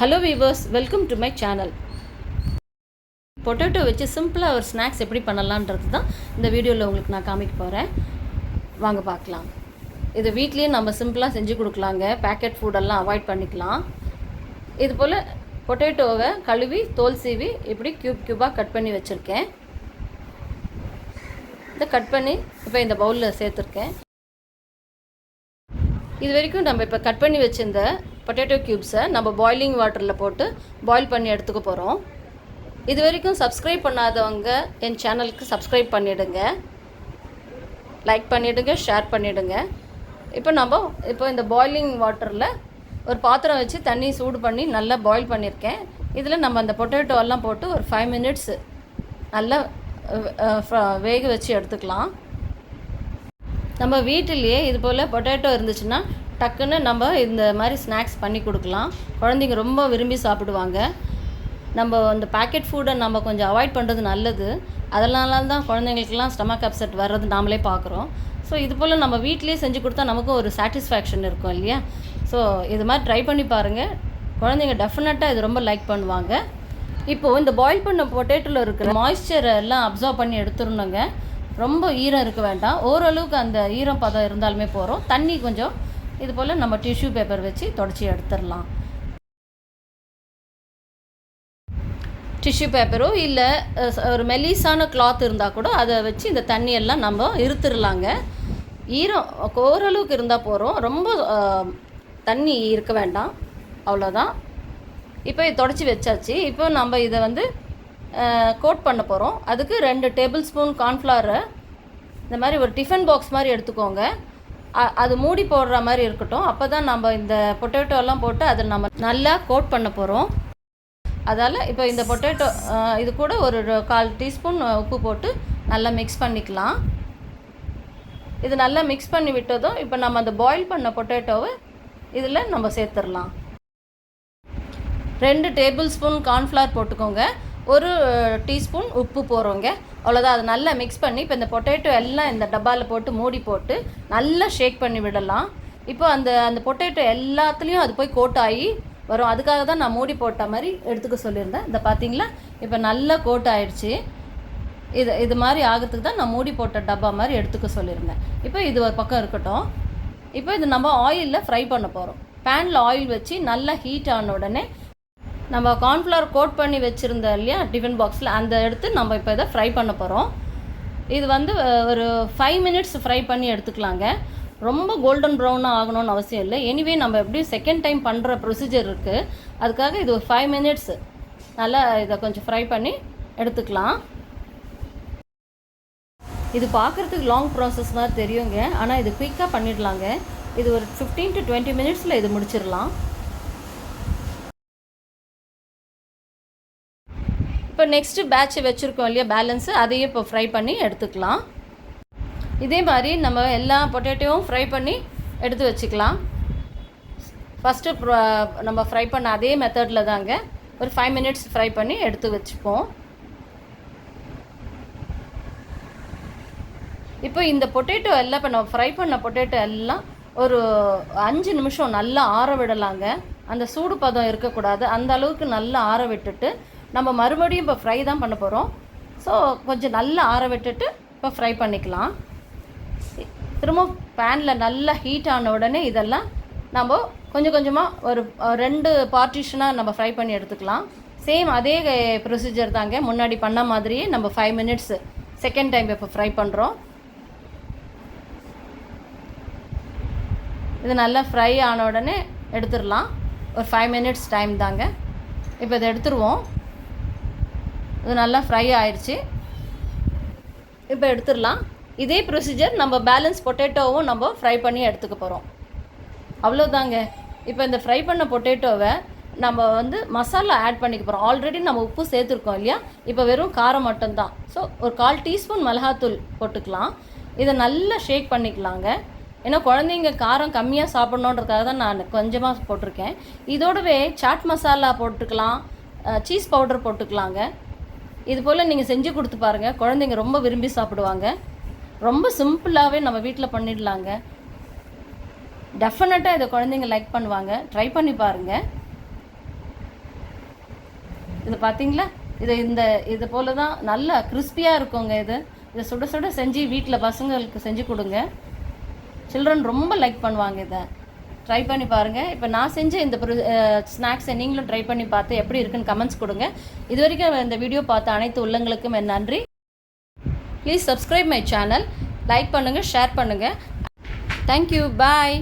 Hello viewers, welcome to my channel. Potato வச்சு சிம்பிளாக ஒரு ஸ்நாக்ஸ் எப்படி பண்ணலான்றது தான் இந்த வீடியோவில் உங்களுக்கு நான் காமிக்க போகிறேன். வாங்க பார்க்கலாம். இது வீட்லேயே நம்ம சிம்பிளாக செஞ்சு கொடுக்கலாங்க. பேக்கெட் ஃபுட்டெல்லாம் அவாய்ட் பண்ணிக்கலாம். இது போல் பொட்டேட்டோவை கழுவி தோல் சீவி இப்படி க்யூபாக கட் பண்ணி வச்சுருக்கேன். இதை கட் பண்ணி இப்போ இந்த பவுலில் சேர்த்துருக்கேன். இது வரைக்கும் நம்ம இப்போ கட் பண்ணி வச்சுருந்த பொட்டேட்டோ க்யூப்ஸை நம்ம பாய்லிங் வாட்டரில் போட்டு பாயில் பண்ணி எடுத்துக்க போகிறோம். இது வரைக்கும் சப்ஸ்கிரைப் பண்ணாதவங்க என் சேனலுக்கு சப்ஸ்கிரைப் பண்ணிவிடுங்க, லைக் பண்ணிவிடுங்க, ஷேர் பண்ணிவிடுங்க. இப்போ இந்த பாய்லிங் வாட்டரில் ஒரு பாத்திரம் வச்சு தண்ணி சூடு பண்ணி நல்லா பாயில் பண்ணியிருக்கேன். இதில் நம்ம அந்த பொட்டேட்டோவெல்லாம் போட்டு ஒரு 5 minutes நல்லா வேக வச்சு எடுத்துக்கலாம். நம்ம வீட்டிலேயே இது போல் பொட்டேட்டோ இருந்துச்சுன்னா டக்குன்னு நம்ம இந்த மாதிரி ஸ்நாக்ஸ் பண்ணி கொடுக்கலாம். குழந்தைங்க ரொம்ப விரும்பி சாப்பிடுவாங்க. நம்ம அந்த பேக்கெட் ஃபுட்டை நம்ம கொஞ்சம் அவாய்ட் பண்ணுறது நல்லது. அதனால தான் குழந்தைங்களுக்கெல்லாம் ஸ்டமக் அப்செட் வர்றது நாமளே பார்க்குறோம். ஸோ இது போல் நம்ம வீட்டிலே செஞ்சு கொடுத்தா நமக்கும் ஒரு சாட்டிஸ்ஃபேக்ஷன் இருக்கும் இல்லையா? ஸோ இது மாதிரி ட்ரை பண்ணி பாருங்கள். குழந்தைங்க டெஃபினட்டாக இது ரொம்ப லைக் பண்ணுவாங்க. இப்போது இந்த பாயில் பண்ண பொட்டேட்டோவில் இருக்கிற மாய்ஸ்சரை எல்லாம் அப்சர்வ் பண்ணி எடுத்துடணுங்க. ரொம்ப ஈரம் இருக்க வேண்டாம், ஓரளவுக்கு அந்த ஈரம் பதம் இருந்தாலுமே போகிறோம். தண்ணி கொஞ்சம் இது போல் நம்ம டிஷ்யூ பேப்பர் வச்சு தொடச்சி எடுத்துடலாம். டிஷ்யூ பேப்பரோ இல்லை ஒரு மெலிசான கிளாத் இருந்தால் கூட அதை வச்சு இந்த தண்ணியெல்லாம் நம்ம இருத்துடலாங்க. ஈரம் ஓரளவுக்கு இருந்தால் போகிறோம், ரொம்ப தண்ணி இருக்க வேண்டாம், அவ்வளோதான். இப்போ இது தொடச்சி வச்சாச்சு. இப்போ நம்ம இதை கோட் பண்ண போகிறோம். அதுக்கு 2 tablespoon கார்ன்ஃப்ளவரை இந்த மாதிரி ஒரு டிஃபன் பாக்ஸ் மாதிரி எடுத்துக்கோங்க. அது மூடி போடுற மாதிரி இருக்கட்டும். அப்போ தான் நம்ம இந்த பொட்டேட்டோலாம் போட்டு அதை நம்ம நல்லா கோட் பண்ண போகிறோம். அதால் இப்போ இந்த பொட்டேட்டோ இது கூட ஒரு 1/4 teaspoon உப்பு போட்டு நல்லா மிக்ஸ் பண்ணிக்கலாம். இது நல்லா மிக்ஸ் பண்ணி விட்டதும் இப்போ நம்ம அந்த பாயில் பண்ண பொட்டேட்டோவை இதில் நம்ம சேர்த்துடலாம். 2 tablespoon கார்ன்ஃப்ளவர் போட்டுக்கோங்க, 1 teaspoon உப்பு போடுறோங்க, அவ்வளோதான். அதை நல்லா மிக்ஸ் பண்ணி இப்போ இந்த பொட்டேட்டோ எல்லாம் இந்த டப்பாவில் போட்டு மூடி போட்டு நல்லா ஷேக் பண்ணி விடலாம். இப்போ அந்த பொட்டேட்டோ எல்லாத்துலேயும் அது போய் கோட் ஆகி வரும். அதுக்காக தான் நான் மூடி போட்ட மாதிரி எடுத்துக்க சொல்லியிருந்தேன். இந்த பார்த்தீங்களா, இப்போ நல்லா கோட் ஆகிடுச்சு. இது மாதிரி ஆகிறதுக்கு தான் நான் மூடி போட்ட டப்பா மாதிரி எடுத்துக்க சொல்லியிருந்தேன். இப்போ இது ஒரு பக்கம் இருக்கட்டும். இப்போ இது நம்ம ஆயிலில் ஃப்ரை பண்ண போகிறோம். பேனில் ஆயில் வச்சு நல்லா ஹீட் ஆன உடனே நம்ம கார்ன்ஃப்ளவர் கோட் பண்ணி வச்சுருந்தோம் இல்லையா டிஃபன் பாக்ஸில், அந்த எடுத்து நம்ம இப்போ இதை ஃப்ரை பண்ண போகிறோம். இது ஒரு 5 minutes ஃப்ரை பண்ணி எடுத்துக்கலாங்க. ரொம்ப கோல்டன் ப்ரௌனாக ஆகணும்னு அவசியம் இல்லை. எனிவே நம்ம எப்படியும் செகண்ட் டைம் பண்ணுற ப்ரொசீஜர் இருக்குது. அதுக்காக இது ஒரு 5 minutes நல்லா இதை கொஞ்சம் ஃப்ரை பண்ணி எடுத்துக்கலாம். இது பார்க்குறதுக்கு லாங் ப்ராசஸ் மாதிரி தெரியுங்க, ஆனால் இது குயிக்காக பண்ணிடலாங்க. இது ஒரு 15 to 20 minutes இது முடிச்சிடலாம். இப்போ நெக்ஸ்ட்டு பேட்ச் வச்சுருக்கோம் இல்லையா பேலன்ஸு, அதையும் இப்போ ஃப்ரை பண்ணி எடுத்துக்கலாம். இதே மாதிரி நம்ம எல்லா பொட்டேட்டோவும் ஃப்ரை பண்ணி எடுத்து வச்சுக்கலாம். ஃபஸ்ட்டு நம்ம ஃப்ரை பண்ண அதே மெத்தடில் தாங்க ஒரு 5 minutes ஃப்ரை பண்ணி எடுத்து வச்சுப்போம். இப்போ இந்த பொட்டேட்டோ எல்லாம் இப்போ நம்ம ஃப்ரை பண்ண பொட்டேட்டோ எல்லாம் ஒரு 5 நிமிஷம் நல்லா ஆற விடலாங்க. அந்த சூடு பதம் இருக்கக்கூடாது, அந்த அளவுக்கு நல்லா ஆற விட்டுட்டு நம்ம மறுபடியும் இப்போ ஃப்ரை தான் பண்ண போகிறோம். ஸோ கொஞ்சம் நல்லா ஆற விட்டுட்டு இப்போ ஃப்ரை பண்ணிக்கலாம். திரும்ப பேனில் நல்லா ஹீட் ஆன உடனே இதெல்லாம் நம்ம கொஞ்சம் கொஞ்சமாக ஒரு 2 பார்ட்டிஷனாக நம்ம ஃப்ரை பண்ணி எடுத்துக்கலாம். சேம் அதே ப்ரொசீஜர் தாங்க, முன்னாடி பண்ண மாதிரியே நம்ம 5 minutes செகண்ட் டைம் இப்போ ஃப்ரை பண்ணுறோம். இது நல்லா ஃப்ரை ஆன உடனே எடுத்துடலாம். ஒரு 5 minutes டைம் தாங்க. இப்போ இதை எடுத்துருவோம். இது நல்லா ஃப்ரை ஆயிடுச்சு. இப்போ எடுத்துடலாம். இதே ப்ரொசீஜர் நம்ம பேலன்ஸ் பொட்டேட்டோவும் நம்ம ஃப்ரை பண்ணி எடுத்துக்க போகிறோம். அவ்வளோதாங்க. இப்போ இந்த ஃப்ரை பண்ண பொட்டேட்டோவை நம்ம மசாலா ஆட் பண்ணிக்க போகிறோம். ஆல்ரெடி நம்ம உப்பு சேர்த்துருக்கோம் இல்லையா, இப்போ வெறும் காரம் மட்டும்தான். ஸோ ஒரு 1/4 teaspoon மிளகாத்தூள் போட்டுக்கலாம். இதை நல்லா ஷேக் பண்ணிக்கலாங்க. ஏன்னா குழந்தைங்க காரம் கம்மியாக சாப்பிட்ணுன்றதுக்காக தான் நான் கொஞ்சமாக போட்டிருக்கேன். இதோடவே சாட் மசாலா போட்டுக்கலாம், சீஸ் பவுடர் போட்டுக்கலாங்க. இது போல் நீங்கள் செஞ்சு கொடுத்து பாருங்கள், குழந்தைங்க ரொம்ப விரும்பி சாப்பிடுவாங்க. ரொம்ப சிம்பிளாகவே நம்ம வீட்டில் பண்ணிடலாங்க. டெஃபினட்டாக இதை குழந்தைங்க லைக் பண்ணுவாங்க. ட்ரை பண்ணி பாருங்கள். இது பார்த்தீங்களா? இது போல தான் நல்லா கிறிஸ்பியாக இருக்குங்க. இதை சுட சுட செஞ்சு வீட்டில் பசங்களுக்கு செஞ்சு கொடுங்க. சில்ட்ரன் ரொம்ப லைக் பண்ணுவாங்க. இதை ட்ரை பண்ணி பாருங்கள். இப்போ நான் செஞ்ச இந்த ஸ்நாக்ஸை நீங்களும் ட்ரை பண்ணி பார்த்து எப்படி இருக்குன்னு கமெண்ட்ஸ் கொடுங்க. இது வரைக்கும் இந்த வீடியோ பார்த்த அனைத்து உள்ளங்களுக்கும் என் நன்றி. Please subscribe my channel. Like பண்ணுங்கள், ஷேர் பண்ணுங்கள். தேங்க்யூ. பாய்.